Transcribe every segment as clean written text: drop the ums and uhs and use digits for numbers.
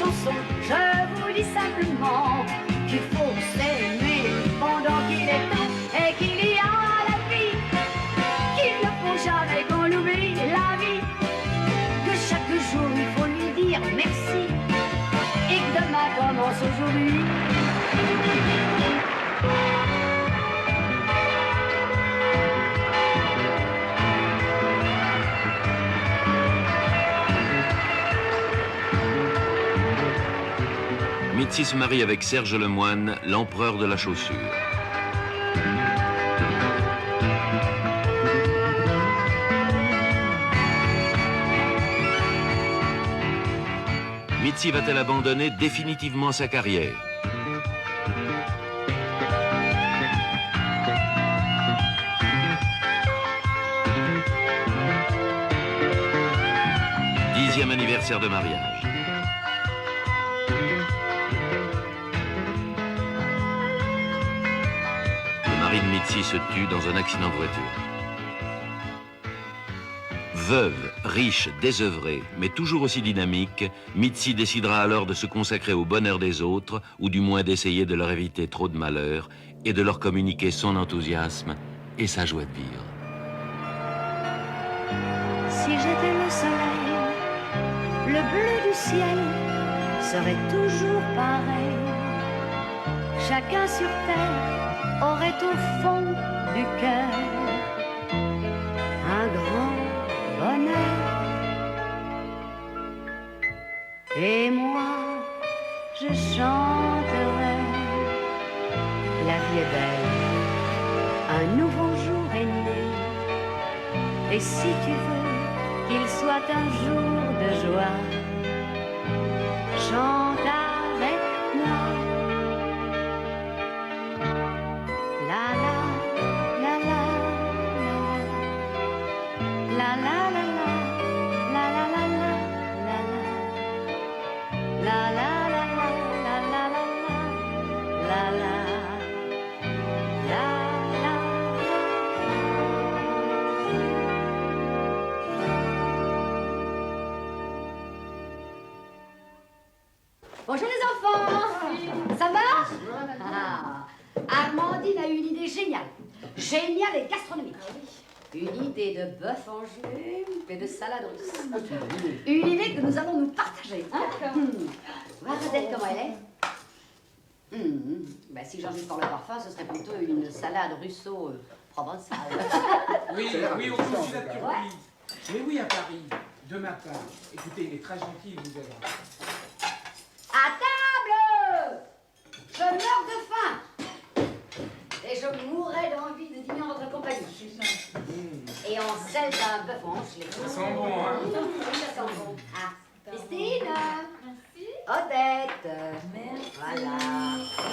chanson, je vous dis simplement qu'il faut s'aimer pendant qu'il est temps et qu'il y a la vie, qu'il ne faut jamais qu'on oublie la vie, que chaque jour il faut lui dire merci et que demain commence aujourd'hui. Mitzi se marie avec Serge Lemoine, l'empereur de la chaussure. Mitzi va-t-elle abandonner définitivement sa carrière? Dixième anniversaire de mariage. Mitzi se tue dans un accident de voiture. Veuve, riche, désœuvrée, mais toujours aussi dynamique, Mitzi décidera alors de se consacrer au bonheur des autres, ou du moins d'essayer de leur éviter trop de malheur, et de leur communiquer son enthousiasme et sa joie de vivre. Si j'étais le soleil, le bleu du ciel serait toujours pareil. Chacun sur terre aurait au fond du cœur un grand bonheur. Et moi, je chanterai. La vie est belle, un nouveau jour est né. Et si tu veux qu'il soit un jour de joie, chante avec moi. La la la la la la la la la la la la la la la la la la. Bonjour les enfants, ça marche? Armandine a eu une idée géniale, géniale et gastronomique. Une idée de bœuf en jus et de salade russe. Une idée que nous allons nous partager. Hein? Voilà peut-être comment elle est. Ben, si j'en juge par le parfum, ce serait plutôt une salade russo-provençale. Oui, oui, on suit la Turquie. Mais oui, à Paris, de ma part. Écoutez, il est très gentil, il vous aidera. À table! Je meurs de faim. Et je mourrais d'envie de dîner en votre compagnie. Et on selle un bœuf en hanche. Ça sent bon, hein? Oui, ça sent bon. Ah, Christine. Merci. Odette. Merci. Voilà.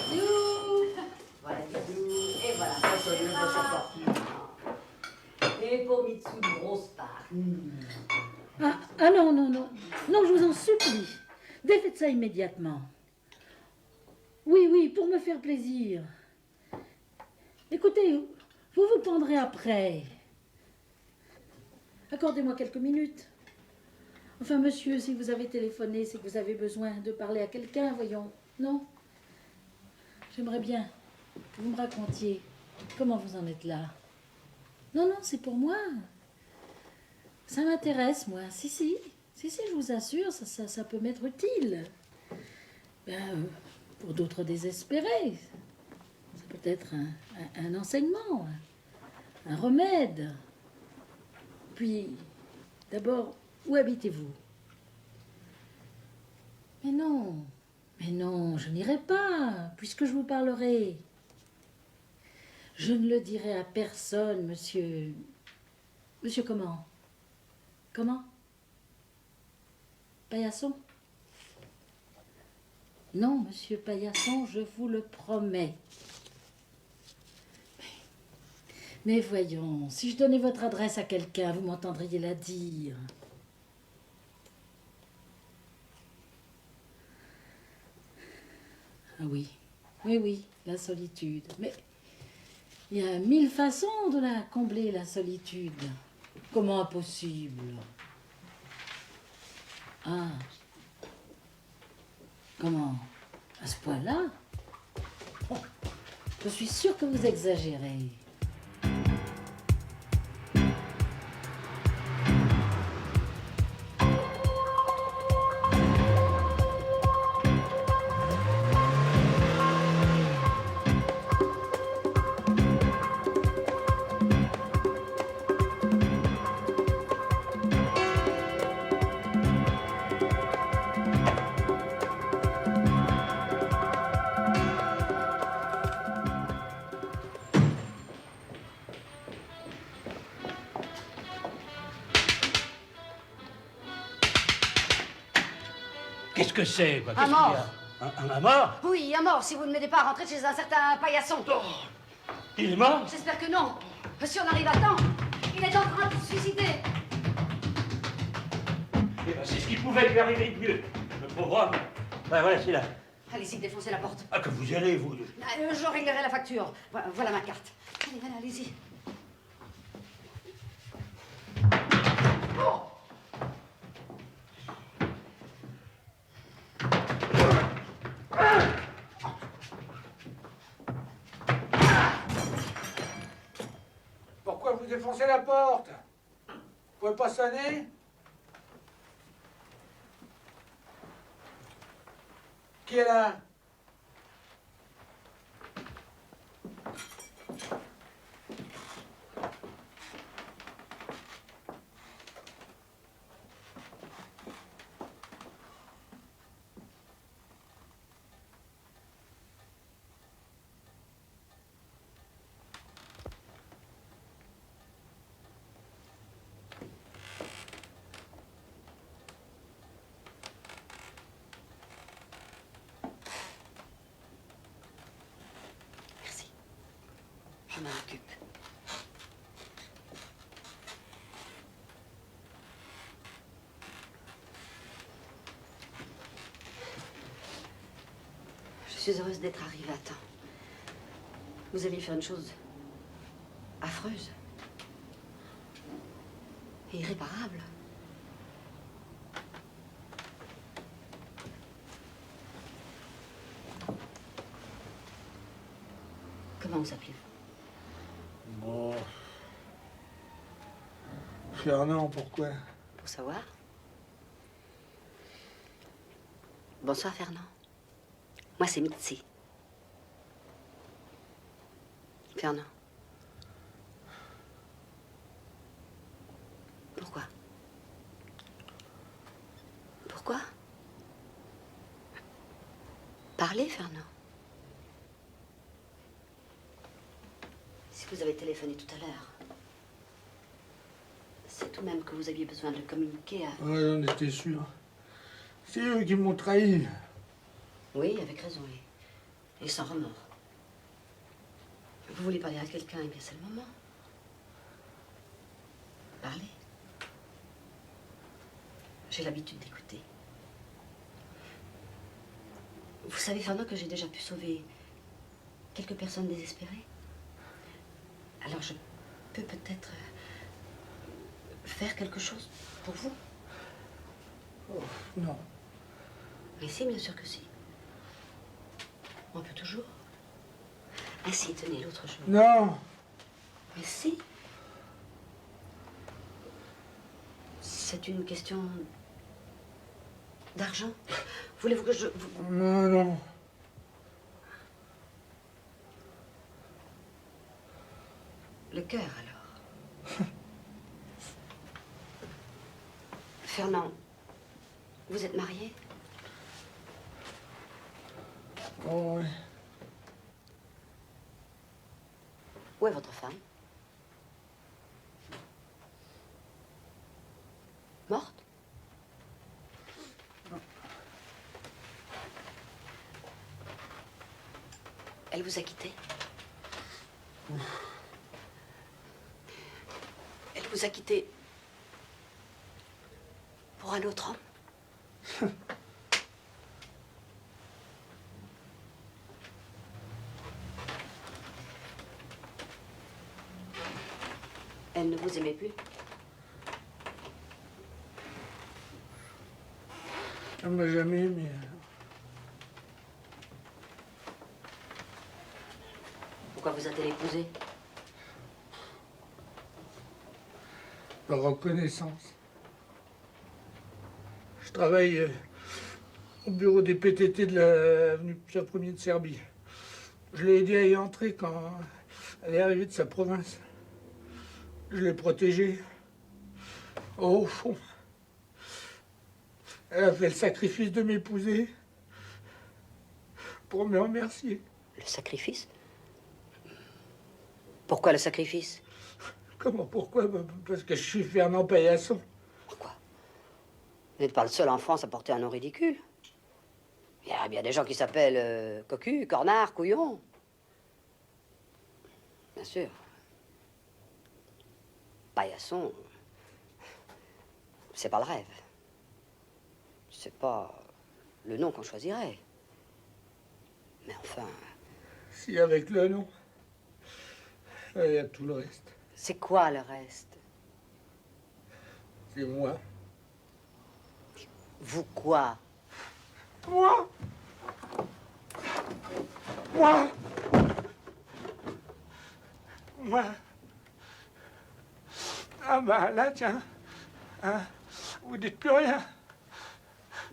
Bisous. Voilà, bisous. Et voilà, ça sonne de sa fortune. Et pour Mitsu, une grosse part. Ah non, non, non. Non, je vous en supplie. Défaites ça immédiatement. Oui, oui, pour me faire plaisir. Écoutez, vous vous pendrez après. Accordez-moi quelques minutes. Enfin, monsieur, si vous avez téléphoné, c'est que vous avez besoin de parler à quelqu'un, voyons. Non? J'aimerais bien que vous me racontiez comment vous en êtes là. Non, non, c'est pour moi. Ça m'intéresse, moi. Si, je vous assure, ça peut m'être utile. Ben, pour d'autres désespérés, c'est peut-être un enseignement, un remède. Puis, d'abord, où habitez-vous? Mais non, je n'irai pas, puisque je vous parlerai. Je ne le dirai à personne, monsieur. Monsieur comment? Comment? Paillasson? Non, monsieur Paillasson, je vous le promets. Mais voyons, si je donnais votre adresse à quelqu'un, vous m'entendriez la dire. Ah oui, oui, la solitude. Mais il y a 1000 façons de la combler, la solitude. Comment impossible? Ah. Comment? À ce point-là? Oh, je suis sûre que vous exagérez. Qu'est-ce que c'est, quoi? Un Qu'est-ce qu'il y mort. a un mort? Oui, un mort, si vous ne m'aidez pas à rentrer chez un certain paillasson. Il est mort? J'espère que non. Si on arrive à temps, il est en train de se suicider. Eh ben, c'est ce qui pouvait lui arriver de mieux. Le pauvre homme. Ben voilà, c'est là. Allez-y, défoncez la porte. Ah, que vous y allez, vous. Je réglerai la facture. Voilà ma carte. Allez, allez-y. Oh! Pourquoi vous défoncez la porte? Vous pouvez pas sonner? Qui est là? Merci. Je m'en occupe. Je suis heureuse d'être arrivée à temps. Vous alliez faire une chose affreuse et irréparable. Comment vous appelez-vous? Bon. Fernand, pourquoi? Pour savoir. Bonsoir, Fernand. Moi, c'est Mitzi. Fernand. Pourquoi? Pourquoi? Parlez, Fernand. Si vous avez téléphoné tout à l'heure, c'est tout de même que vous aviez besoin de communiquer à... Ouais, j'en étais sûr. C'est eux qui m'ont trahi. Oui, avec raison, et sans remords. Vous voulez parler à quelqu'un, eh bien c'est le moment. Parlez. J'ai l'habitude d'écouter. Vous savez, Fernand, que j'ai déjà pu sauver quelques personnes désespérées. Alors je peux peut-être faire quelque chose pour vous. Oh, non. Mais si, bien sûr que si. On peut toujours. Ainsi, tenez l'autre jour. Non. Mais si. C'est une question d'argent. Voulez-vous que je... Non, non. Le cœur, alors. Fernand, vous êtes marié? Oh, oui. Où est votre femme? Morte? Elle vous a quitté? Elle vous a quitté pour un autre homme? Elle ne vous aimait plus? Elle m'a jamais aimé. Pourquoi vous a-t-elle épousé? Par reconnaissance. Je travaille au bureau des PTT de l'avenue Pierre Ier de Serbie. Je l'ai aidé à y entrer quand elle est arrivée de sa province. Je l'ai protégée. Au fond, elle a fait le sacrifice de m'épouser pour me remercier. Le sacrifice? Pourquoi le sacrifice? Comment, pourquoi? Parce que je suis Fernand Paillasson. Pourquoi? Vous n'êtes pas le seul en France à porter un nom ridicule. Il y a bien des gens qui s'appellent Cocu, Cornard, Couillon. Bien sûr. Paillasson, c'est pas le rêve. C'est pas le nom qu'on choisirait. Mais enfin... Si avec le nom, il y a tout le reste. C'est quoi le reste? C'est moi. Vous quoi? Moi? Moi? Moi? Ah bah là, tiens. Hein, vous dites plus rien.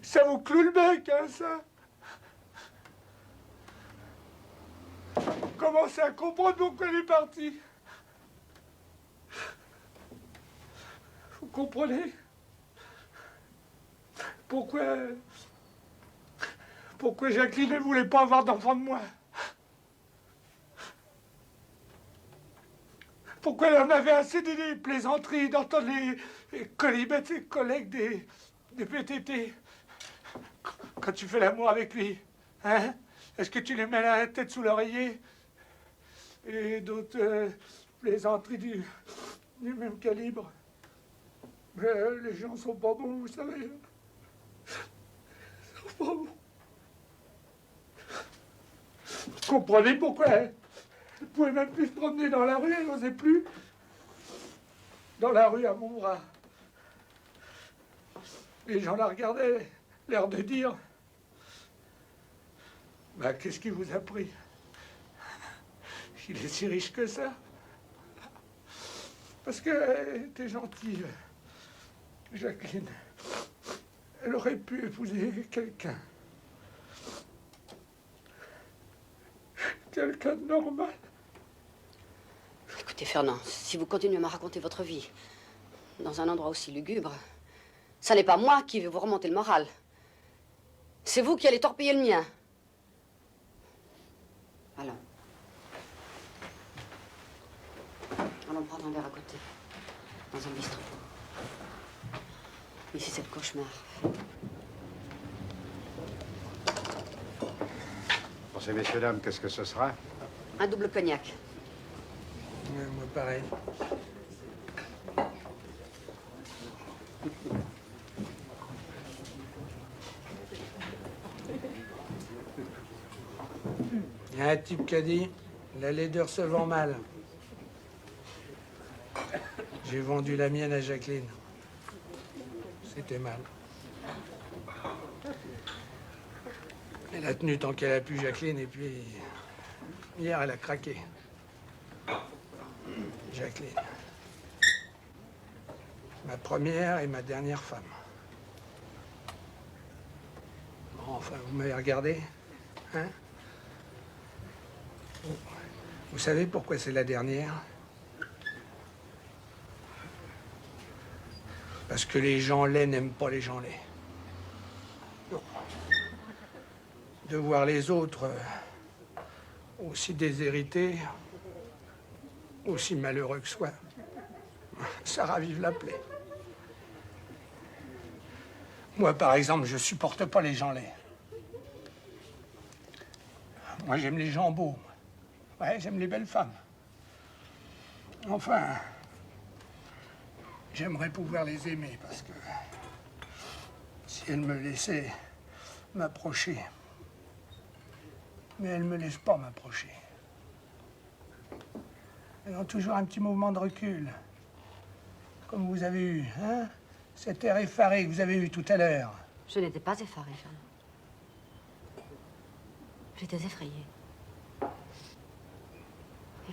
Ça vous cloue le bec, hein, ça? Commencez à comprendre pourquoi il est parti. Vous comprenez? Pourquoi Jacqueline ne voulait pas avoir d'enfant de moi? Pourquoi elle en avait assez des plaisanteries, d'entendre les colibets, ses collègues des PTT? Quand tu fais l'amour avec lui, hein? Est-ce que tu les mets la tête sous l'oreiller? Et d'autres plaisanteries du même calibre. Mais les gens sont pas bons, vous savez. Ils sont pas bons. Vous comprenez pourquoi elle ne pouvait même plus se promener dans la rue, elle n'osait plus. Dans la rue, à mon bras. Les gens la regardaient, l'air de dire... Bah, qu'est-ce qui vous a pris? Il est si riche que ça. Parce qu'elle était gentille, Jacqueline. Elle aurait pu épouser quelqu'un. Quelqu'un de normal. Écoutez, Fernand, si vous continuez à me raconter votre vie dans un endroit aussi lugubre, ça n'est pas moi qui vais vous remonter le moral. C'est vous qui allez torpiller le mien. Allons. Allons prendre un verre à côté, dans un bistrot. Ici, c'est le cauchemar. Pensez, messieurs, dames, qu'est-ce que ce sera? Un double cognac. Ouais, moi, pareil. Il y a un type qui a dit « La laideur se vend mal ». J'ai vendu la mienne à Jacqueline. C'était mal. Elle a tenu tant qu'elle a pu, Jacqueline, et puis... Hier, elle a craqué. Jacqueline. Ma première et ma dernière femme. Bon, enfin, vous m'avez regardé, hein? Vous savez pourquoi c'est la dernière? Parce que les gens laids n'aiment pas les gens laids. Non. De voir les autres aussi déshérités, aussi malheureux que soi, ça ravive la plaie. Moi, par exemple, je supporte pas les gens laids. Moi, j'aime les gens beaux. Ouais, j'aime les belles femmes. Enfin, j'aimerais pouvoir les aimer parce que si elles me laissaient m'approcher, mais elles ne me laissent pas m'approcher. Elles ont toujours un petit mouvement de recul, comme vous avez eu, hein? Cet air effaré que vous avez eu tout à l'heure. Je n'étais pas effarée, Fernand. J'étais effrayée.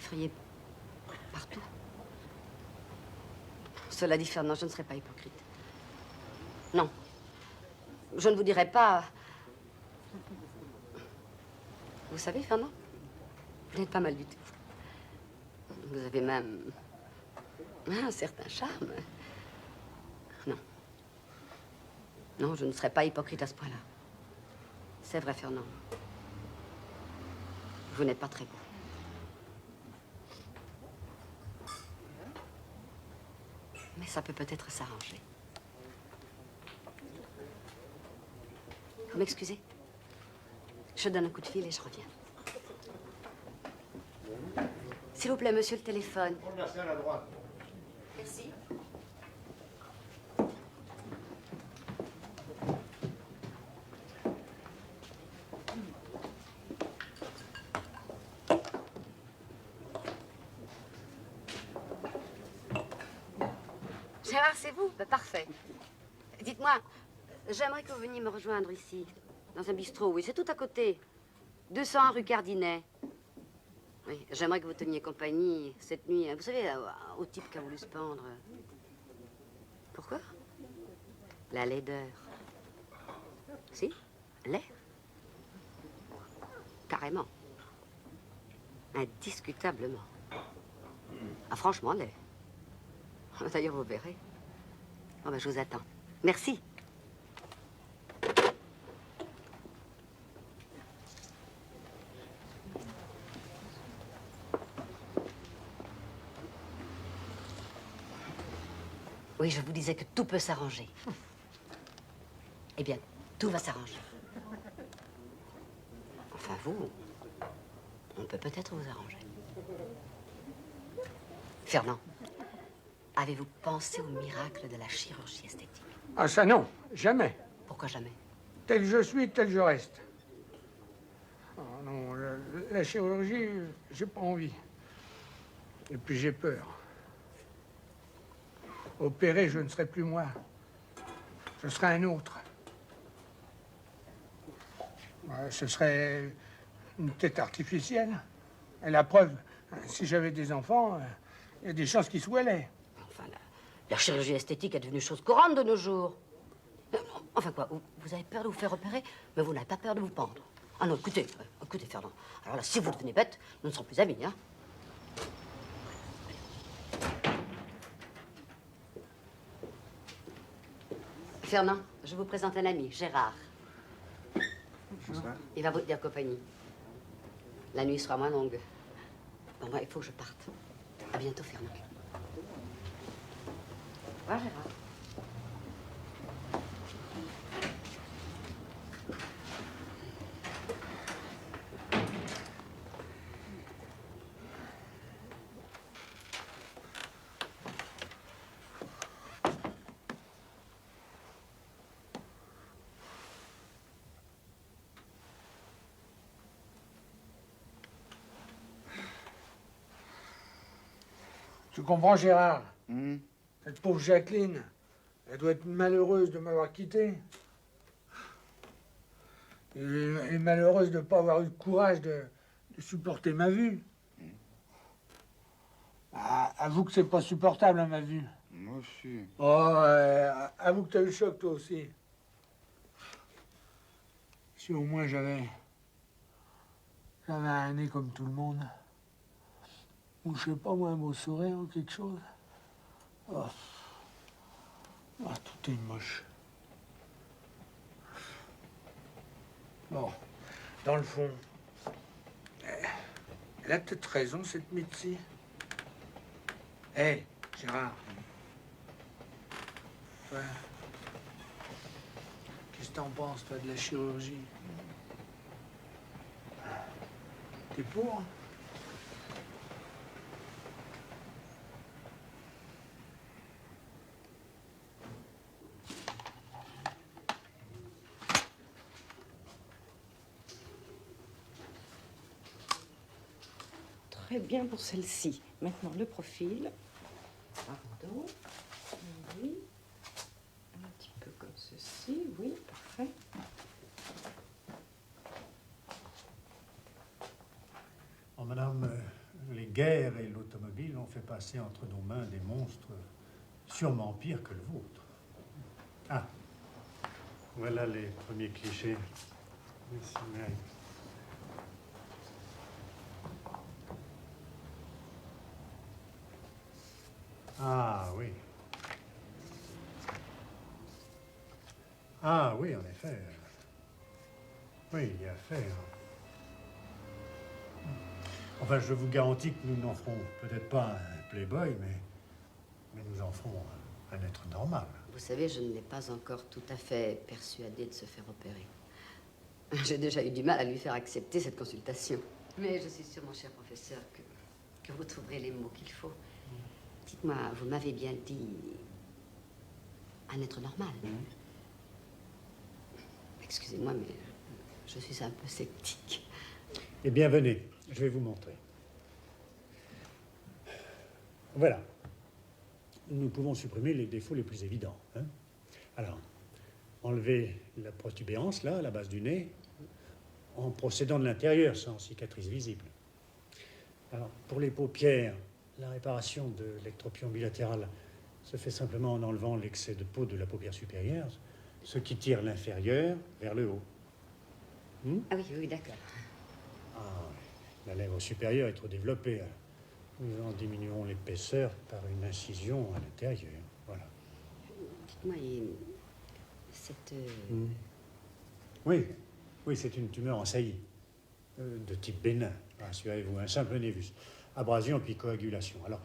feriez partout. Cela dit, Fernand, je ne serai pas hypocrite. Non. Je ne vous dirai pas... Vous savez, Fernand, vous n'êtes pas mal du tout. Vous avez même un certain charme. Non. Non, je ne serai pas hypocrite à ce point-là. C'est vrai, Fernand. Vous n'êtes pas très beau. Mais ça peut peut-être s'arranger. Vous m'excusez? Je donne un coup de fil et je reviens. S'il vous plaît, monsieur, le téléphone. Merci à la droite. Merci. Gérard, c'est vous? Ben, parfait. Dites-moi, j'aimerais que vous veniez me rejoindre ici, dans un bistrot. Oui, c'est tout à côté. 201 rue Cardinet. Oui, j'aimerais que vous teniez compagnie cette nuit. Vous savez, au type qui a voulu se pendre. Pourquoi? La laideur. Si? Laid? Carrément. Indiscutablement. Ah, franchement, laid. D'ailleurs, vous verrez. Oh, ben, je vous attends. Merci. Oui, je vous disais que tout peut s'arranger. Eh bien, tout va s'arranger. Enfin, vous, on peut peut-être vous arranger. Fernand, avez-vous pensé au miracle de la chirurgie esthétique? Ah, ça non, jamais. Pourquoi jamais? Tel je suis, tel je reste. Oh, non, la chirurgie, j'ai pas envie. Et puis j'ai peur. Opéré, je ne serai plus moi. Je serai un autre. Ouais, ce serait une tête artificielle. Et la preuve, si j'avais des enfants, il y a des chances qu'ils soient laids. Enfin, la chirurgie esthétique est devenue chose courante de nos jours. Enfin quoi, vous avez peur de vous faire opérer, mais vous n'avez pas peur de vous pendre. Ah non, écoutez, écoutez, Fernand. Alors là, si vous devenez bête, nous ne serons plus amis, hein. Fernand, je vous présente un ami, Gérard. Bonsoir. Il va vous tenir compagnie. La nuit sera moins longue. Bon, moi, il faut que je parte. À bientôt, Fernand. Au revoir, Gérard. Tu comprends, Gérard? Cette pauvre Jacqueline, elle doit être malheureuse de m'avoir quitté. Elle est malheureuse de ne pas avoir eu le courage de supporter ma vue. Ah, avoue que c'est pas supportable, hein, ma vue. Moi aussi. Oh, avoue que t'as eu le choc, toi aussi. Si au moins j'avais un nez comme tout le monde. Ou je sais pas, moi, un beau sourire ou quelque chose. Oh. Ah, tout est moche. Bon, dans le fond, elle a peut-être raison, cette Mitzi. Hé, Gérard. Toi, qu'est-ce que t'en penses, toi, de la chirurgie? T'es pour? Très bien pour celle-ci. Maintenant, le profil. Pardon. Oui. Un petit peu comme ceci. Oui, parfait. Oh, madame, les guerres et l'automobile ont fait passer entre nos mains des monstres sûrement pires que le vôtre. Ah, voilà les premiers clichés. Merci, Mary. Ah oui. Ah oui, en effet. Oui, il y a à faire. Enfin, je vous garantis que nous n'en ferons peut-être pas un playboy, mais nous en ferons un être normal. Vous savez, je ne l'ai pas encore tout à fait persuadé de se faire opérer. J'ai déjà eu du mal à lui faire accepter cette consultation. Mais je suis sûre, mon cher professeur, que vous trouverez les mots qu'il faut. Dites-moi, vous m'avez bien dit un être normal. Excusez-moi, mais je suis un peu sceptique. Eh bien, venez, je vais vous montrer. Voilà. Nous pouvons supprimer les défauts les plus évidents. Hein. Alors, enlever la protubérance, là, à la base du nez, en procédant de l'intérieur, sans cicatrice visible. Alors, pour les paupières, la réparation de l'ectropion bilatéral se fait simplement en enlevant l'excès de peau de la paupière supérieure, ce qui tire l'inférieur vers le haut. Ah oui, oui, d'accord. Ah, la lèvre supérieure est trop développée. Nous en diminuerons l'épaisseur par une incision à l'intérieur. Voilà. Dites-moi, cette... Oui, oui, c'est une tumeur en saillie, de type bénin, rassurez-vous, un simple névus. Abrasion puis coagulation. Alors,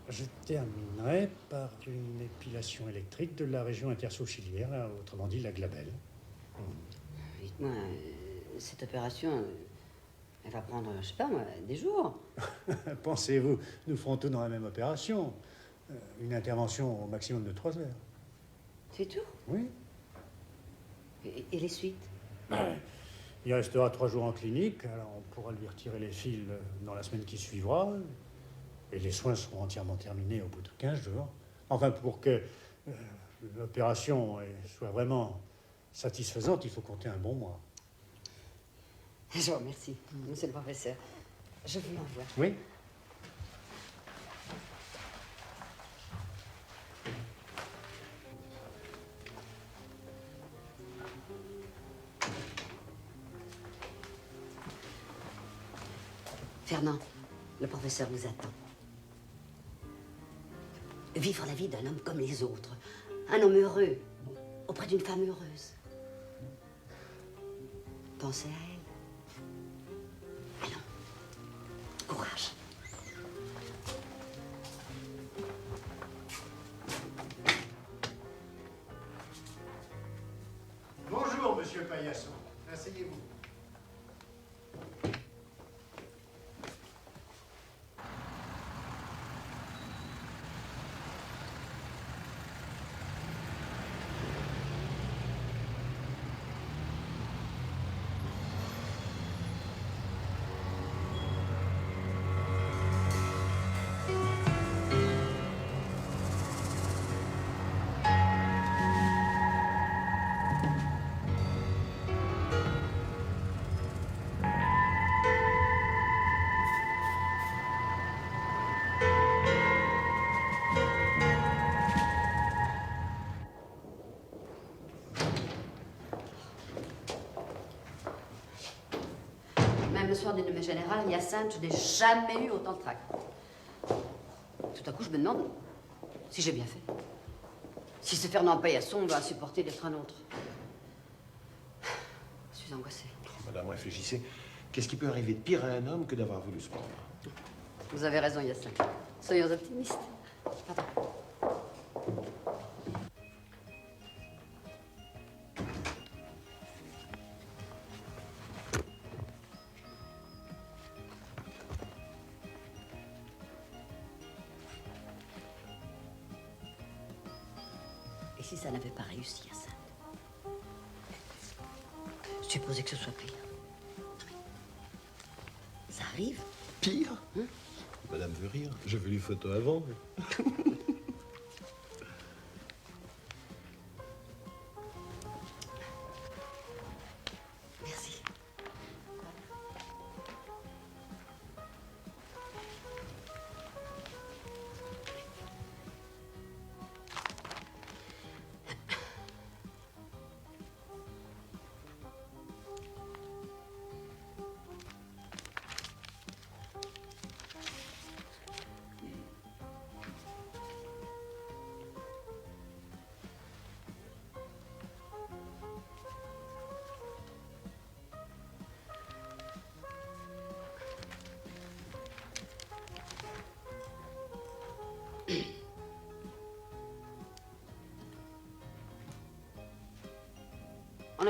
je terminerai par une épilation électrique de la région intersourciliaire, là, autrement dit la glabelle. Dites-moi, cette opération, elle va prendre, je sais pas moi, des jours. Pensez-vous, nous ferons tout dans la même opération. Une intervention au maximum de 3 heures. C'est tout? Oui. Et les suites? Il restera 3 jours en clinique, alors on pourra lui retirer les fils dans la semaine qui suivra, et les soins seront entièrement terminés au bout de 15 jours. Enfin, pour que l'opération soit vraiment satisfaisante, il faut compter un bon mois. Je vous remercie, monsieur le professeur. Je vous l'envoie. Oui. Fernand, le professeur vous attend. Vivre la vie d'un homme comme les autres. Un homme heureux, auprès d'une femme heureuse. Pensez à elle. Allons, courage. Bonjour, monsieur Paillasson. Asseyez-vous. Même le soir du nommé général, Hyacinthe, je n'ai jamais eu autant de trac. Tout à coup, je me demande si j'ai bien fait. Si ce Fernand Paillasson va supporter d'être un autre. Je suis angoissée. Madame, réfléchissez. Qu'est-ce qui peut arriver de pire à un homme que d'avoir voulu se pendre? Vous avez raison, Hyacinthe. Soyons optimistes. Pardon. Et si ça n'avait pas réussi, Hyacinthe? Supposez que ce soit pire. Non mais... Ça arrive? Pire? Madame veut rire. J'ai vu les photos avant. Merci.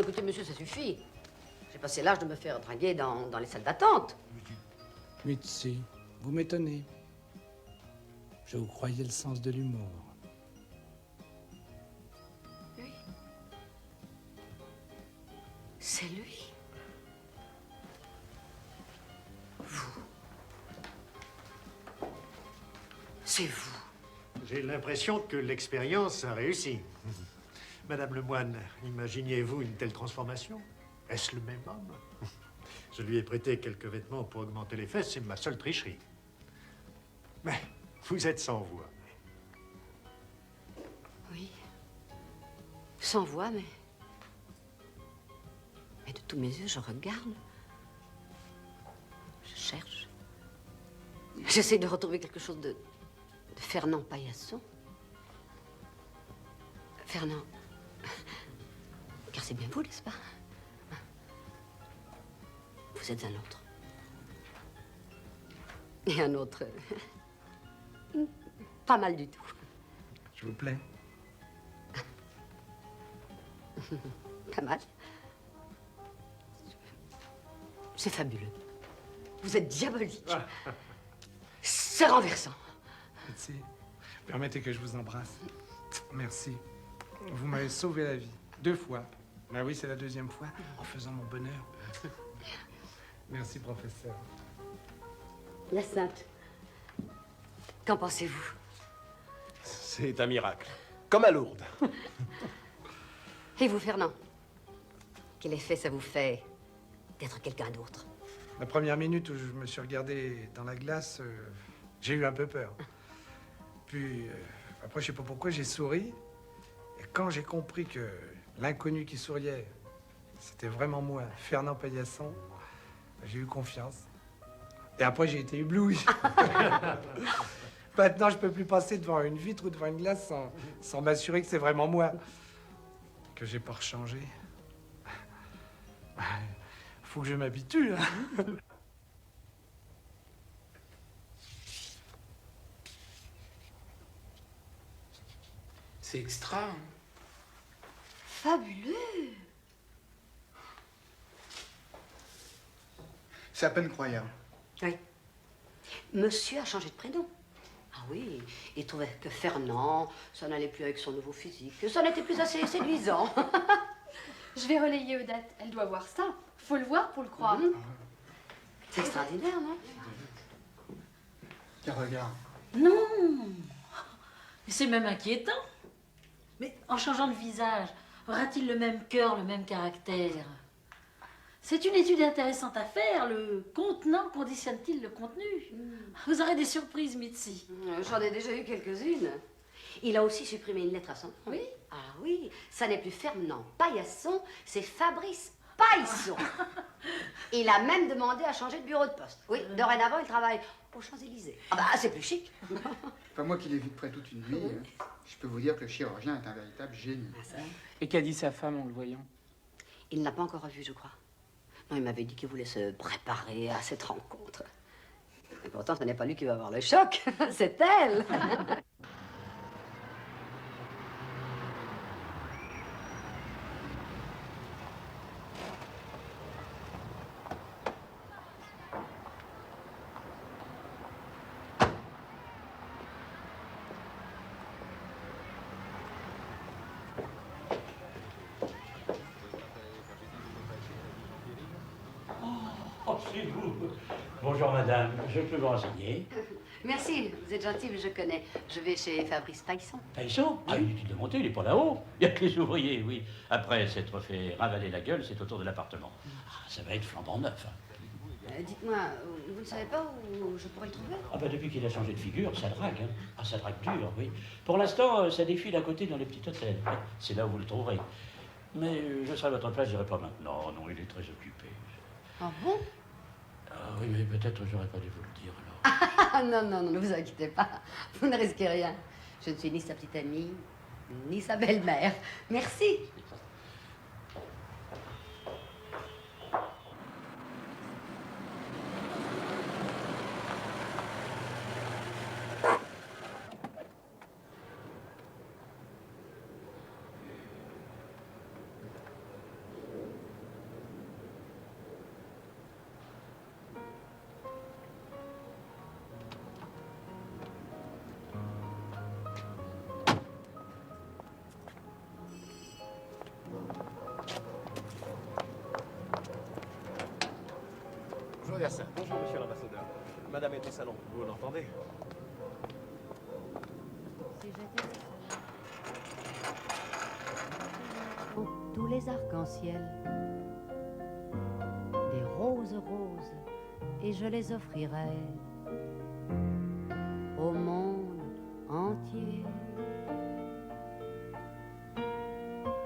écoutez, monsieur, ça suffit. J'ai passé l'âge de me faire draguer dans les salles d'attente. Mitzi, vous m'étonnez. Je vous croyais le sens de l'humour. Lui. C'est lui. Vous. C'est vous. J'ai l'impression que l'expérience a réussi. Madame Lemoine, imaginiez-vous une telle transformation? Est-ce le même homme? Je lui ai prêté quelques vêtements pour augmenter les fesses, c'est ma seule tricherie. Mais vous êtes sans voix. Oui. Sans voix, mais de tous mes yeux, je regarde. Je cherche. J'essaie de retrouver quelque chose de Fernand Paillasson. Fernand. Car c'est bien vous, n'est-ce pas? Vous êtes un autre. Et un autre. Pas mal du tout. Je vous plais. Pas mal. C'est fabuleux. Vous êtes diabolique. C'est renversant. Mitzi, permettez que je vous embrasse. Merci. Vous m'avez sauvé la vie. 2 fois. Ben oui, c'est la 2e fois en faisant mon bonheur. Merci, professeur. La Sainte. Qu'en pensez-vous? C'est un miracle. Comme à Lourdes. Et vous, Fernand? Quel effet ça vous fait d'être quelqu'un d'autre? La première minute où je me suis regardé dans la glace, j'ai eu un peu peur. Puis, après, je sais pas pourquoi, j'ai souri. Et quand j'ai compris que l'inconnu qui souriait, c'était vraiment moi, Fernand Paillasson, j'ai eu confiance. Et après, j'ai été ébloui. Maintenant, je peux plus passer devant une vitre ou devant une glace sans m'assurer que c'est vraiment moi. Que j'ai pas rechangé. Faut que je m'habitue, hein. C'est extra, hein. Fabuleux. C'est à peine croyable. Oui. Monsieur a changé de prénom. Ah oui, il trouvait que Fernand, ça n'allait plus avec son nouveau physique, que ça n'était plus assez séduisant. Je vais relayer Odette. Elle doit voir ça. Faut le voir pour le croire. C'est extraordinaire, non? Tiens, regarde. Non. C'est même inquiétant. Mais en changeant de visage, aura-t-il le même cœur, le même caractère? C'est une étude intéressante à faire. Le contenant conditionne-t-il le contenu? Vous aurez des surprises, Mitzi. J'en ai déjà eu quelques-unes. Il a aussi supprimé une lettre à son nom. Oui? Ah oui, ça n'est plus Fernand Paillasson, c'est Fabrice Paillasson. Il a même demandé à changer de bureau de poste. Oui, dorénavant, il travaille aux Champs-Élysées. Ah bah, c'est plus chic. Pas moi qui l'ai vu de près toute une vie. Je peux vous dire que le chirurgien est un véritable génie. Et qu'a dit sa femme en le voyant? Il ne l'a pas encore revu, je crois. Non, il m'avait dit qu'il voulait se préparer à cette rencontre. Et pourtant, ce n'est pas lui qui va avoir le choc, c'est elle. Oh, c'est vous. Bonjour, madame. Je peux vous renseigner. Merci, vous êtes gentil, mais je connais. Je vais chez Fabrice Paillasson. Paillasson? Ah, il est de monter, il est pas là-haut. Il y a que les ouvriers, oui. Après s'être fait ravaler la gueule, c'est autour de l'appartement. Ah, ça va être flambant neuf. Dites-moi, vous ne savez pas où je pourrais le trouver? Ah ben depuis qu'il a changé de figure, ça drague. Hein. Ah, ça drague dur, oui. Pour l'instant, ça défile à côté dans les petits hôtels. C'est là où vous le trouverez. Mais je serai à votre place, j'irai pas maintenant. Non, il est très occupé. Ah bon? Ah oui, mais peut-être j'aurais pas dû vous le dire alors. Ah non, non, non, ne vous inquiétez pas. Vous ne risquez rien. Je ne suis ni sa petite amie, ni sa belle-mère. Merci. Bonjour, Versailles. Bonjour, monsieur l'ambassadeur. Madame est au salon, vous l'entendez? Tous les arcs-en-ciel, des roses roses, et je les offrirai au monde entier.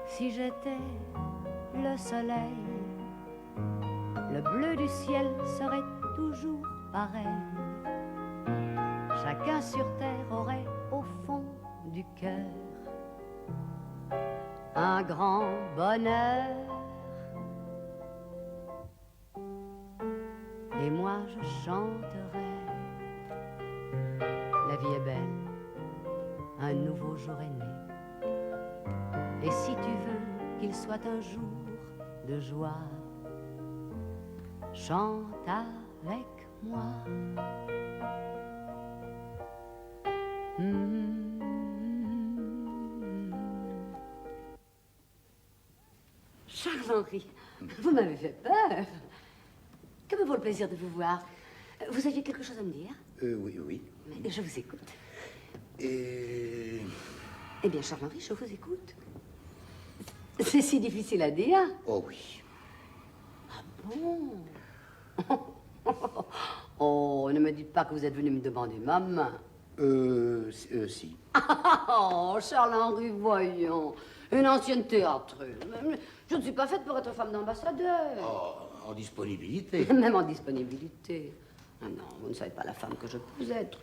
Si j'étais le soleil, le bleu du ciel serait toujours pareil. Chacun sur terre aurait au fond du cœur un grand bonheur. Et moi je chanterai, la vie est belle, un nouveau jour est né. Et si tu veux qu'il soit un jour de joie, chante avec moi. Charles-Henri, vous m'avez fait peur. Que me vaut le plaisir de vous voir? Vous aviez quelque chose à me dire? Oui, oui. Mais je vous écoute. Et... Eh bien, Charles-Henri, je vous écoute. C'est si difficile à dire. Oh oui. Ah bon? Oh, ne me dites pas que vous êtes venu me demander ma main. Si. Oh, Charles-Henri, voyons. Une ancienne théâtreuse. Je ne suis pas faite pour être femme d'ambassadeur. Oh, en disponibilité. Même en disponibilité. Ah non, vous ne savez pas la femme que je peux être.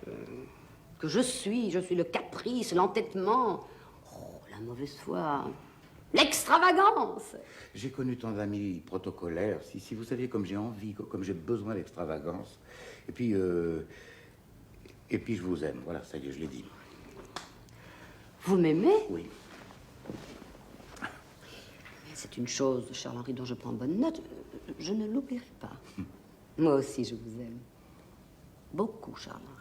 Que je suis le caprice, l'entêtement. Oh, la mauvaise foi. L'extravagance. J'ai connu tant d'amis protocolaires. Si vous saviez comme j'ai envie, comme j'ai besoin d'extravagance. Et puis je vous aime. Voilà, ça y est, je l'ai dit. Vous m'aimez? Oui. C'est une chose, Charles-Henri, dont je prends bonne note. Je ne l'oublierai pas. Moi aussi, je vous aime. Beaucoup, Charles-Henri.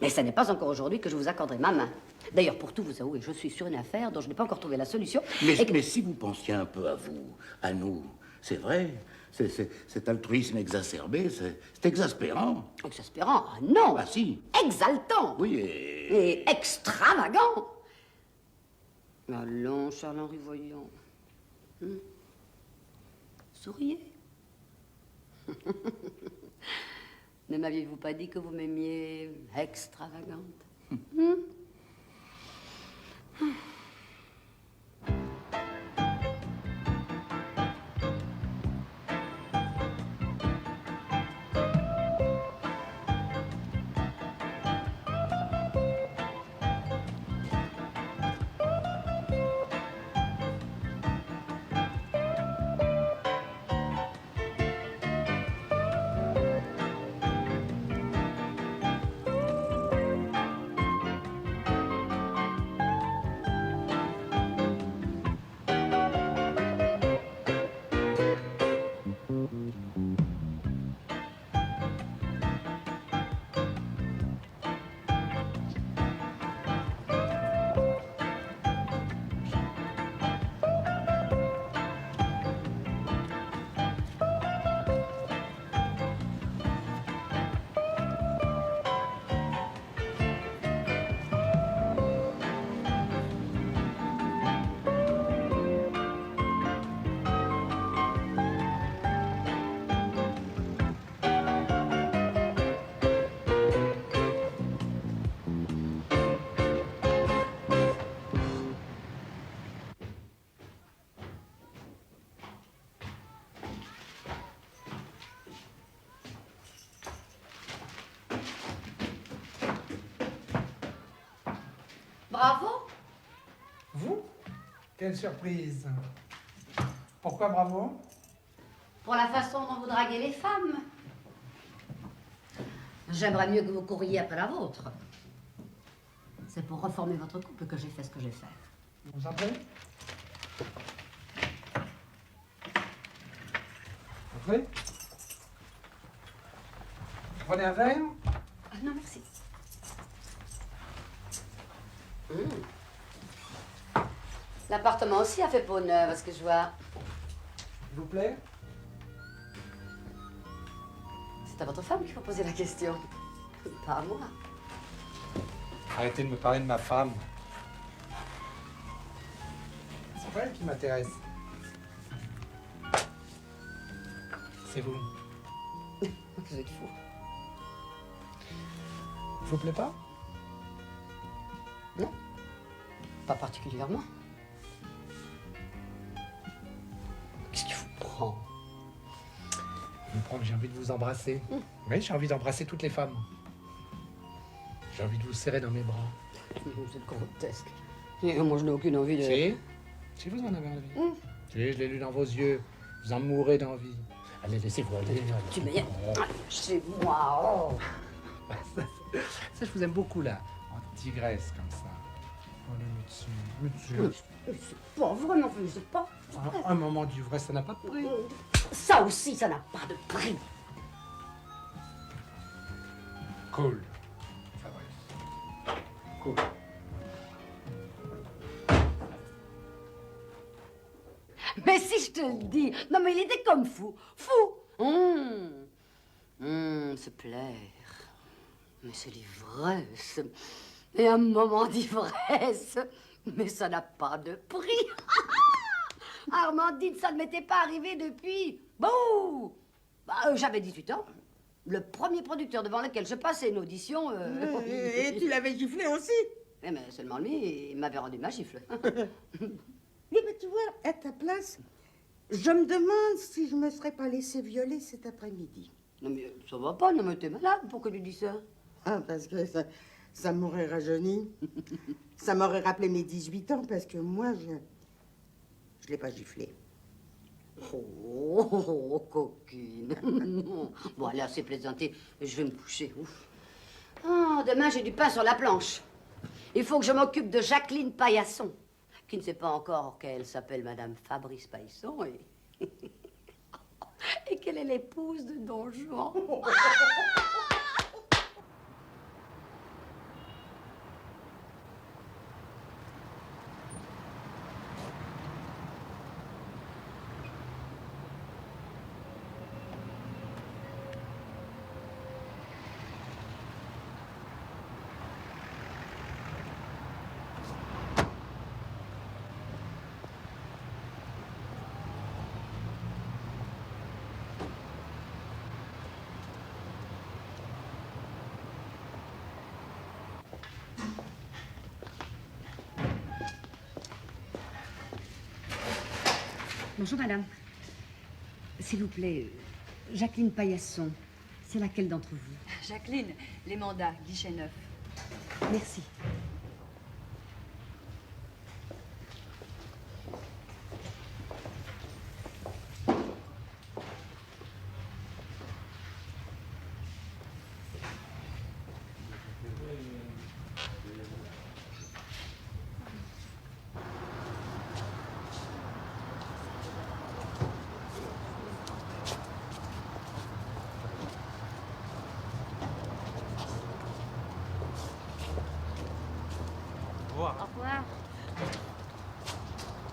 Mais ce n'est pas encore aujourd'hui que je vous accorderai ma main. D'ailleurs, pour tout vous avouer, je suis sur une affaire dont je n'ai pas encore trouvé la solution. Mais si vous pensiez un peu à vous, à nous, c'est vrai. Cet altruisme exacerbé, c'est exaspérant. Exaspérant? Ah non! Ah si. Exaltant! Oui, et extravagant! Allons, Charles-Henri, voyons. Souriez. Ne m'aviez-vous pas dit que vous m'aimiez extravagante? Bravo. Vous? Quelle surprise. Pourquoi bravo? Pour la façon dont vous draguez les femmes. J'aimerais mieux que vous couriez après la vôtre. C'est pour reformer votre couple que j'ai fait ce que j'ai fait. Vous entrez? Entrez? Prenez un verre? Ah non, merci. L'appartement aussi a fait peau neuve, à ce que je vois. S'il vous plaît? C'est à votre femme qu'il faut poser la question. Pas à moi. Arrêtez de me parler de ma femme. C'est pas elle qui m'intéresse. C'est vous. Vous êtes fou. Je vous plaît pas? Non. Pas particulièrement. Qu'est-ce qui vous prend? Je me prends que j'ai envie de vous embrasser. Oui, j'ai envie d'embrasser toutes les femmes. J'ai envie de vous serrer dans mes bras. Vous êtes grotesque. Et moi, je n'ai aucune envie de... Si vous en avez envie. Si, je l'ai lu dans vos yeux. Vous en mourrez d'envie. Allez, laissez-vous aller. Tu me... Chez moi, oh. Ça, je vous aime beaucoup, là. En tigresse, comme ça. Oh, le Mitsu. C'est pas vraiment, je sais pas. Un moment du vrai, ça n'a pas de prix. Ça aussi, ça n'a pas de prix. Cool. Fabrice. Cool. Mais si je te le dis. Non, mais il était comme fou. Fou. Se plaire. Mais c'est l'ivresse. Et un moment d'ivresse. Mais ça n'a pas de prix. Armandine, ça ne m'était pas arrivé depuis... Bouh j'avais 18 ans. Le premier producteur devant lequel je passais une audition... Et tu l'avais giflé aussi? Eh, mais seulement lui, il m'avait rendu ma gifle. Oui, mais tu vois, à ta place, je me demande si je me serais pas laissé violer cet après-midi. Non, mais ça va pas, non, mais t'es malade, pourquoi tu dis ça? Ah, parce que ça m'aurait rajeuni. Ça m'aurait rappelé mes 18 ans, parce que moi, je l'ai pas giflé. Oh, coquine. Bon, allez, assez plaisanté, je vais me coucher. Ouf. Oh, demain, j'ai du pain sur la planche. Il faut que je m'occupe de Jacqueline Paillasson, qui ne sait pas encore qu'elle s'appelle Madame Fabrice Paillasson et qu'elle est l'épouse de Don Juan. Bonjour, madame. S'il vous plaît, Jacqueline Paillasson, c'est laquelle d'entre vous? Jacqueline, les mandats, guichet neuf. Merci. Au revoir.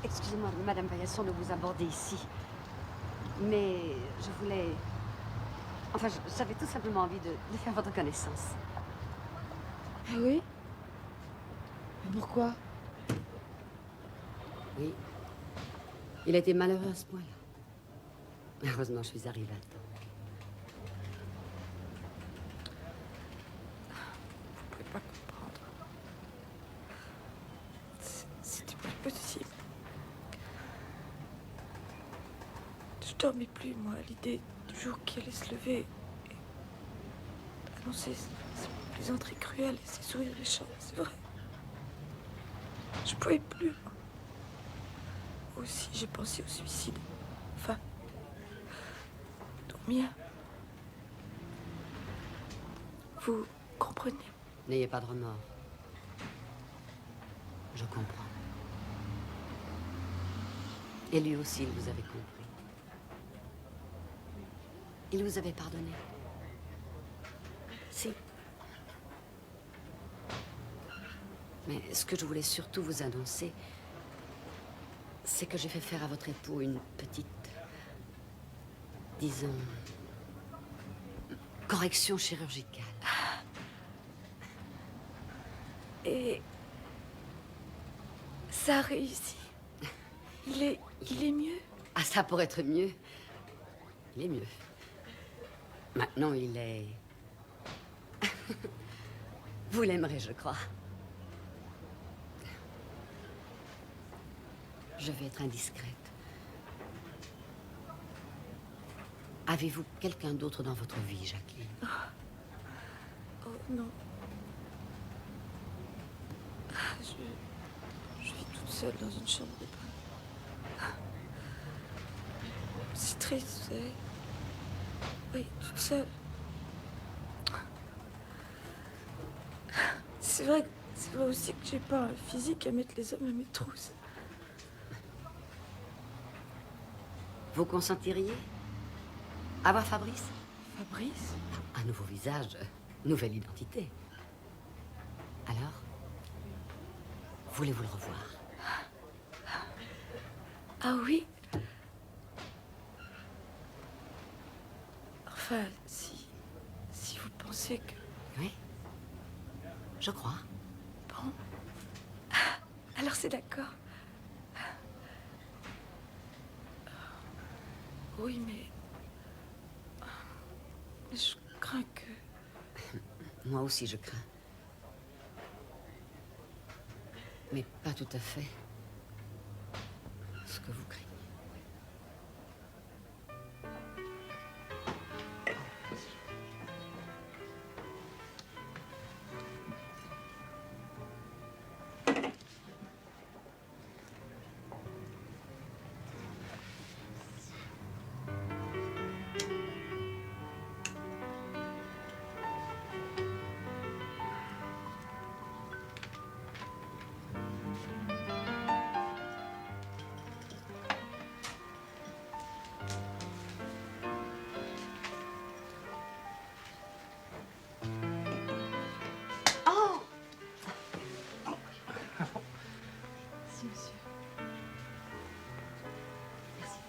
Excusez-moi, Madame Paillasson, de vous aborder ici. Mais je voulais... Enfin, j'avais tout simplement envie de faire votre connaissance. Ah oui? Mais pourquoi? Oui. Il a été malheureux à ce point-là. Heureusement, je suis arrivée à temps. Vous pouvez pas comprendre. C'était pas possible. Je dormais plus, moi, à l'idée du jour qui allait se lever et annoncer ses plaisanteries cruelles et ses sourires méchants, c'est vrai. Je pouvais plus. Aussi, j'ai pensé au suicide. Enfin, dormir. Vous comprenez? N'ayez pas de remords. Je comprends. Et lui aussi, il vous avait compris. Il vous avait pardonné. Si. Mais ce que je voulais surtout vous annoncer, c'est que j'ai fait faire à votre époux une petite, disons, Correction chirurgicale. Et ça a réussi. Il est mieux. Ah, ça pourrait être mieux. Il est mieux. Maintenant, il est... Vous l'aimerez, je crois. Je vais être indiscrète. Avez-vous quelqu'un d'autre dans votre vie, Jacqueline? Oh non. Je vis toute seule dans une chambre de bain. C'est triste, vous savez. Oui, toute seule. C'est vrai aussi que j'ai pas un physique à mettre les hommes à mes trousses. Vous consentiriez à voir Fabrice? Fabrice? Un nouveau visage, nouvelle identité. Alors, voulez-vous le revoir? Ah oui? Enfin, si vous pensez que... Oui, je crois. Bon. Alors c'est d'accord. Oui, mais je crains que... Moi aussi, je crains. Mais pas tout à fait ce que vous craignez. Merci, monsieur. Merci.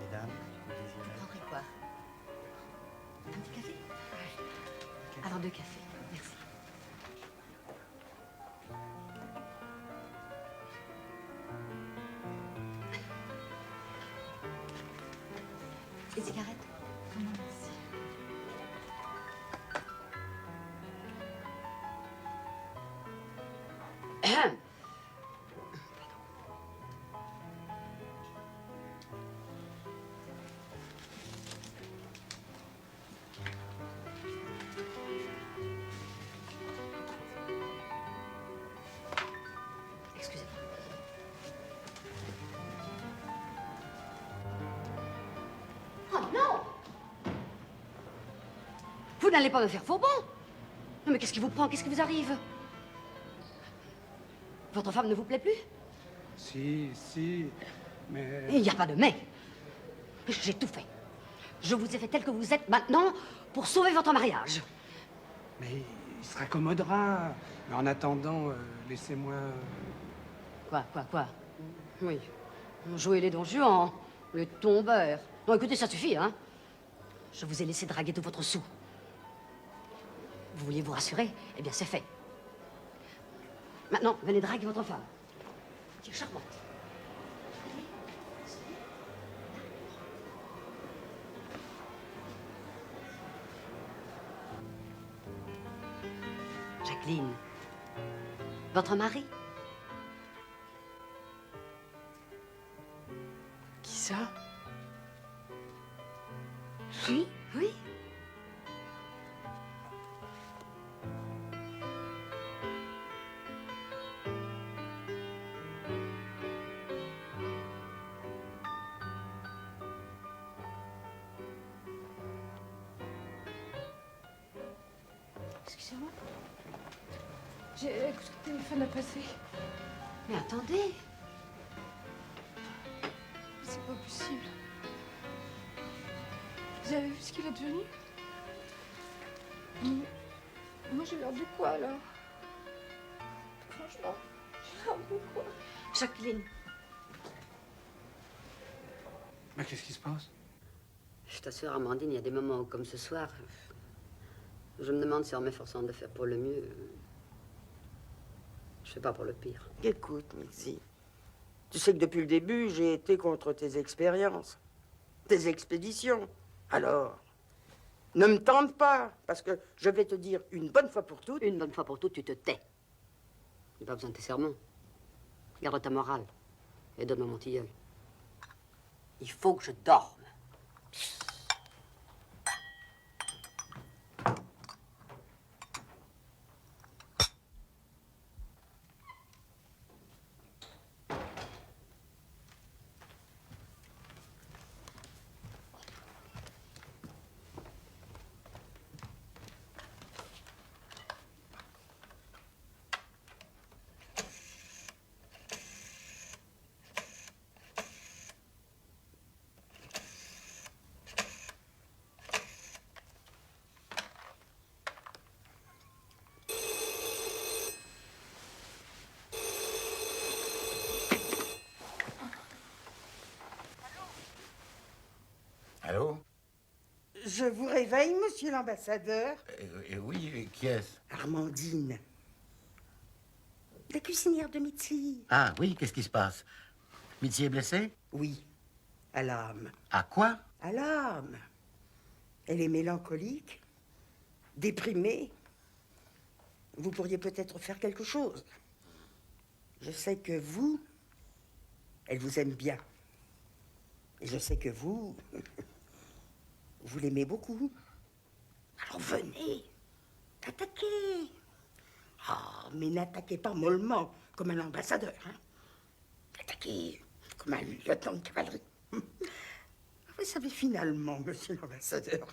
Mesdames, vous désirez? Prendrez quoi? Un petit café? Alors 2 cafés, merci. Des cigarettes? Non, merci. Excusez-moi. Oh non! Vous n'allez pas me faire faux bon? Non, mais qu'est-ce qui vous prend? Qu'est-ce qui vous arrive? Votre femme ne vous plaît plus? Si, mais... Il n'y a pas de mais. J'ai tout fait. Je vous ai fait tel que vous êtes maintenant pour sauver votre mariage. Mais il se raccommodera. Mais en attendant, laissez-moi... Quoi? Oui. Jouer les Don Juan, le tombeur. Non, écoutez, ça suffit, hein. Je vous ai laissé draguer tout votre sou. Vous vouliez vous rassurer? Eh bien, c'est fait. Maintenant, venez draguer votre femme. Qui est charmante. Jacqueline, votre mari? Qui ça? Lui? Oui. Excusez-moi. J'ai un coup de téléphone à passer. Mais attendez. C'est pas possible. Vous avez vu ce qu'il est devenu? Moi, j'ai l'air de quoi, alors? Franchement, j'ai l'air de quoi? Jacqueline. Mais qu'est-ce qui se passe? Je t'assure, Amandine, il y a des moments où, comme ce soir, je me demande si en m'efforçant de faire pour le mieux, je fais pas pour le pire. Écoute, Mitzi, tu sais que depuis le début, j'ai été contre tes expériences, tes expéditions. Alors, ne me tente pas, parce que je vais te dire une bonne fois pour toutes. Une bonne fois pour toutes, tu te tais. J'ai pas besoin de tes sermons. Garde ta morale et donne-moi mon tilleul. Il faut que je dorme. Allô? Je vous réveille, monsieur l'ambassadeur? Oui, qui est-ce? Armandine. La cuisinière de Mitzi. Ah oui, qu'est-ce qui se passe? Mitzi est blessée? Oui, à l'âme. À quoi? À l'âme. Elle est mélancolique, déprimée. Vous pourriez peut-être faire quelque chose. Je sais que vous, elle vous aime bien. Et je sais que vous, vous l'aimez beaucoup. Alors venez, attaquez. Ah, mais n'attaquez pas mollement, comme un ambassadeur. Hein. Attaquez comme un lieutenant de cavalerie. Vous savez, finalement, monsieur l'ambassadeur,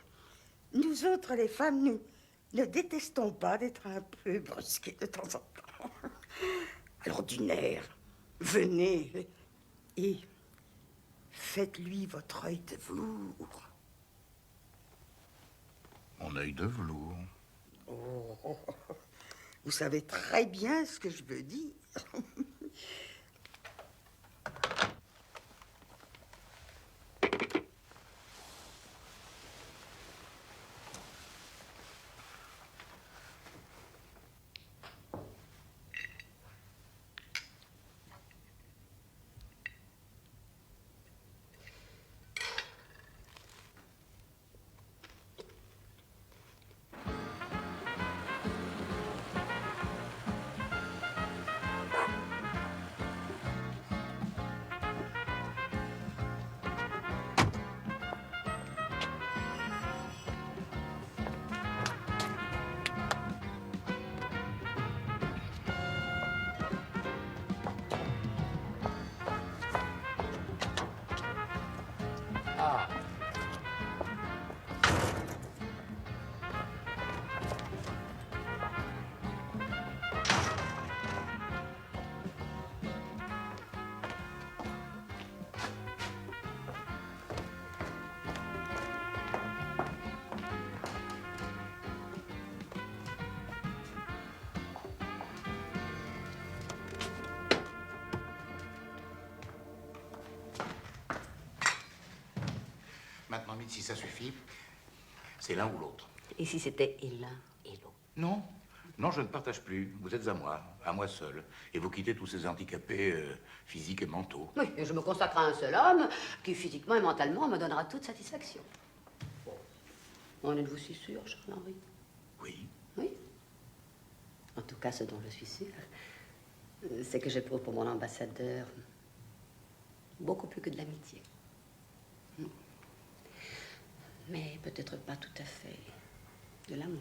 nous autres, les femmes, nous ne détestons pas d'être un peu brusquées de temps en temps. Alors, d'une air, venez et faites-lui votre œil de velours. Mon œil de velours. Oh, vous savez très bien ce que je veux dire. Maintenant, Mitzi, ça suffit. C'est l'un ou l'autre. Et si c'était et l'un et l'autre? Non. Non, je ne partage plus. Vous êtes à moi seul. Et vous quittez tous ces handicapés physiques et mentaux. Oui, et je me consacre à un seul homme qui, physiquement et mentalement, me donnera toute satisfaction. En êtes-vous si sûr, Charles-Henri? Oui. Oui. En tout cas, ce dont je suis sûre, c'est que j'éprouve pour mon ambassadeur beaucoup plus que de l'amitié. Mais peut-être pas tout à fait de l'amour.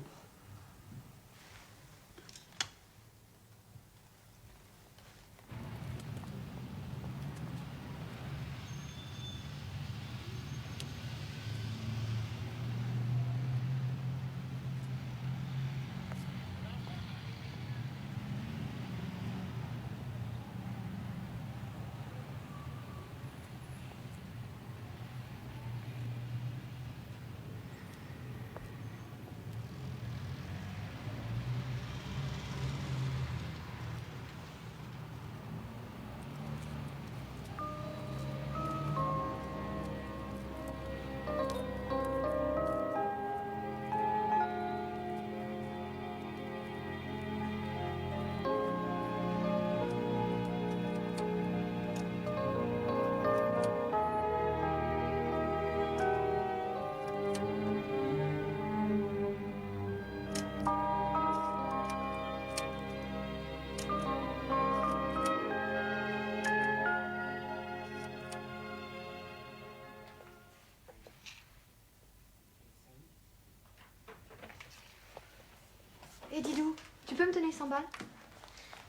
Didou, tu peux me donner 100 balles?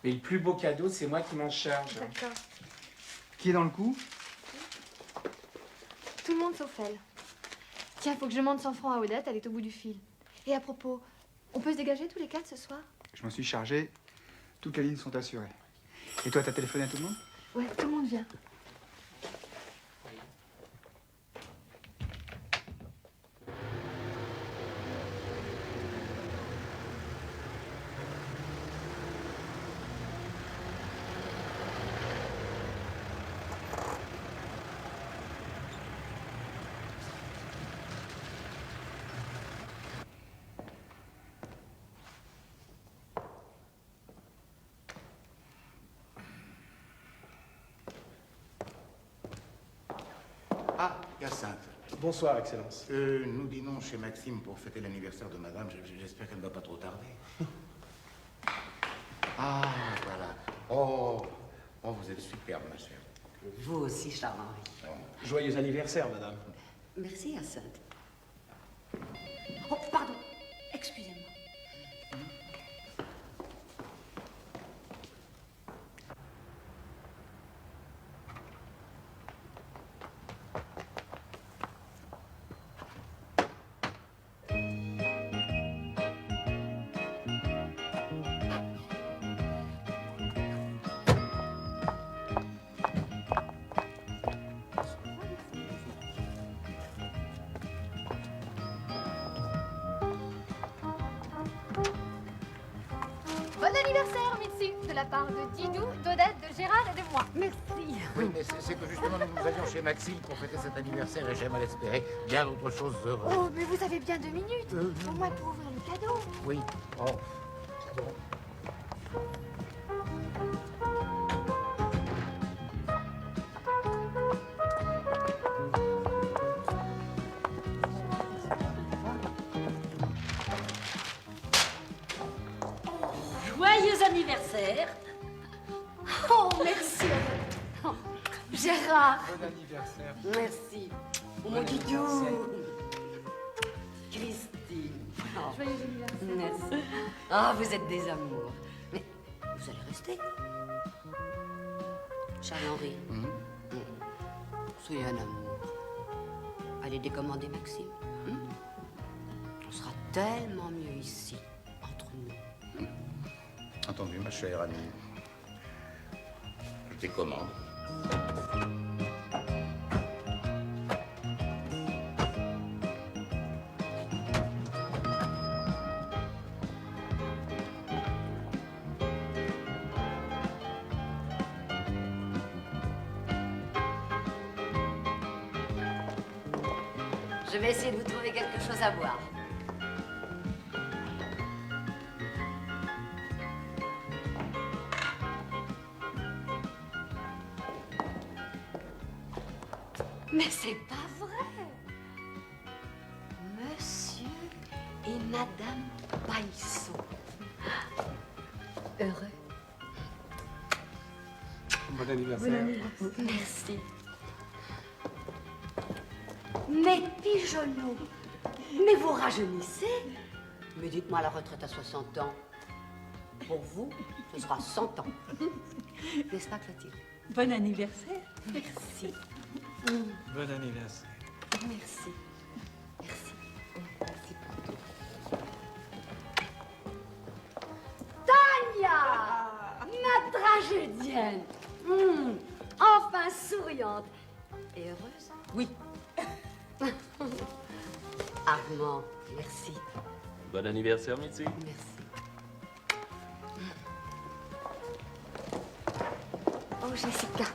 Mais le plus beau cadeau, c'est moi qui m'en charge. D'accord. Qui est dans le coup? Tout le monde sauf elle. Tiens, faut que je demande 100 francs à Odette, elle est au bout du fil. Et à propos, on peut se dégager tous les 4 ce soir? Je m'en suis chargé. Toutes les lignes sont assurées. Et toi, t'as téléphoné à tout le monde? Ouais, tout le monde vient. Ah, Hyacinthe. Bonsoir, Excellence. Nous dînons chez Maxime pour fêter l'anniversaire de madame. J'espère qu'elle ne va pas trop tarder. Ah, voilà. Oh, vous êtes superbe, ma chère. Vous aussi, Charles-Henri. Joyeux anniversaire, madame. Merci, Hyacinthe. Oh, pardon. Excusez-moi. Bon anniversaire, Mitsu, de la part de Didou, d'Odette, de Gérald et de moi. Merci. Oui, mais c'est que justement, nous allions chez Maxime pour fêter cet anniversaire et j'aime à l'espérer bien d'autres choses heureuses. Oh, mais vous avez bien 2 minutes. Au moins pour ouvrir le cadeau. Oui. Oh. Bon. Joyeux anniversaire. Oh, merci. Oh, Gérard. Bon anniversaire. Merci. Oh, mon Bon Didou. anniversaire. Christine. Oh. Joyeux anniversaire. Merci. Ah, vous êtes des amours. Mais vous allez rester. Charles-Henri. Soyez un amour. Allez décommander Maxime. On sera tellement mieux ici, entre nous. Entendu, ma chère amie. Je décommande. Je vais essayer de vous trouver quelque chose à boire. Mais c'est pas vrai. Monsieur et Madame Paillisson. Heureux. Bon anniversaire. Merci. Mais pigeonneaux, mais vous rajeunissez. Mais dites-moi la retraite à 60 ans. Pour vous, ce sera 100 ans. N'est-ce pas, Clotilde? Bon anniversaire. Merci. Bon anniversaire. Merci. Merci. Merci pour tout. Tania, ma tragédienne. Enfin souriante. Et heureuse? Oui. Armand, merci. Bon anniversaire, Mitsu. Merci. Oh, Jessica.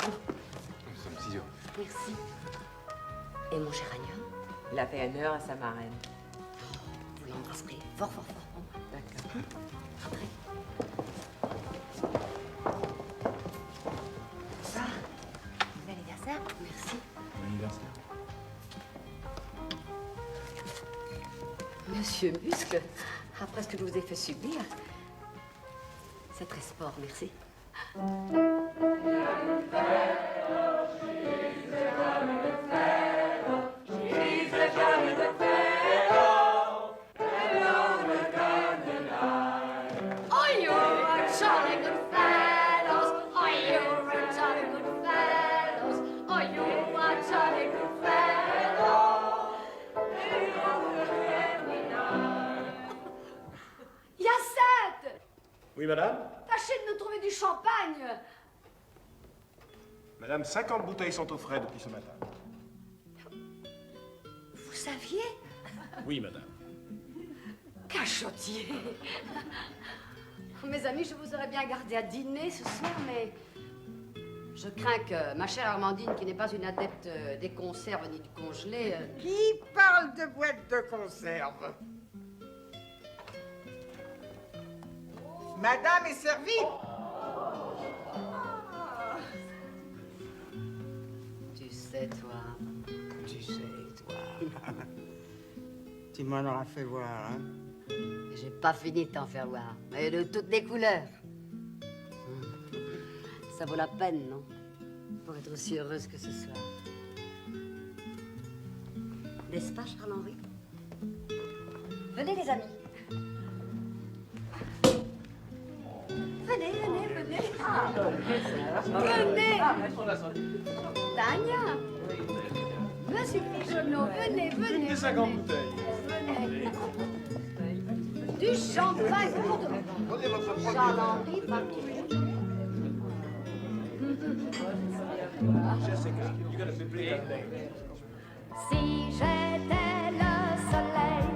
Nous sommes si heureux. Merci. Et mon géranium? Il a fait honneur à sa marraine. Vous l'embrasserez fort, fort, fort pour moi. D'accord. Après. Ça. Bon anniversaire. Merci. Bon anniversaire. Monsieur Muscle, après ce que je vous ai fait subir, c'est très sport, merci. She's a Oui, madame? Tâchez de nous trouver du champagne. Madame, 50 bouteilles sont au frais depuis ce matin. Vous saviez? Oui, madame. Cachotier. Mes amis, je vous aurais bien gardé à dîner ce soir, mais je crains que ma chère Armandine, qui n'est pas une adepte des conserves ni du congelé... Qui parle de boîte de conserve? Madame est servie. Tu sais, toi. Tu sais, toi. Tu m'en auras fait voir, hein? J'ai pas fini de t'en faire voir. Et de toutes les couleurs. Ça vaut la peine, non? Pour être aussi heureuse que ce soir. N'est-ce pas, Charles-Henri? Venez, les amis. Venez, venez, venez. Ah, venez. Tania. Monsieur Pichonneau, venez, venez. Une des 50 bouteilles. Venez. Du champagne pour tout. Charles-Henri, partout. Jessica, you gotta be clear. Si j'étais le soleil,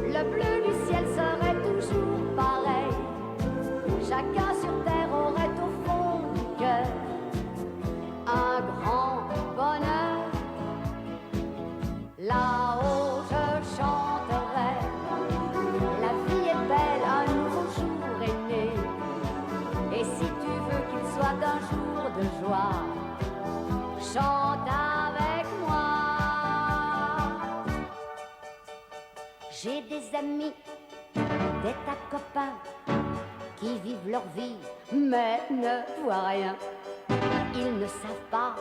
le bleu du ciel serait toujours pareil. Chacun sur terre aurait au fond du cœur un grand bonheur. Là-haut je chanterai, la vie est belle, un nouveau jour est né. Et si tu veux qu'il soit un jour de joie, chante avec moi. J'ai des amis, des tas de copains qui vivent leur vie mais ne voient rien. Ils ne savent pas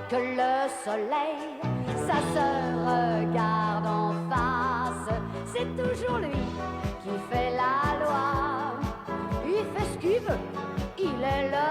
que le soleil, ça se regarde en face. C'est toujours lui qui fait la loi. Il fait ce qu'il veut, il est le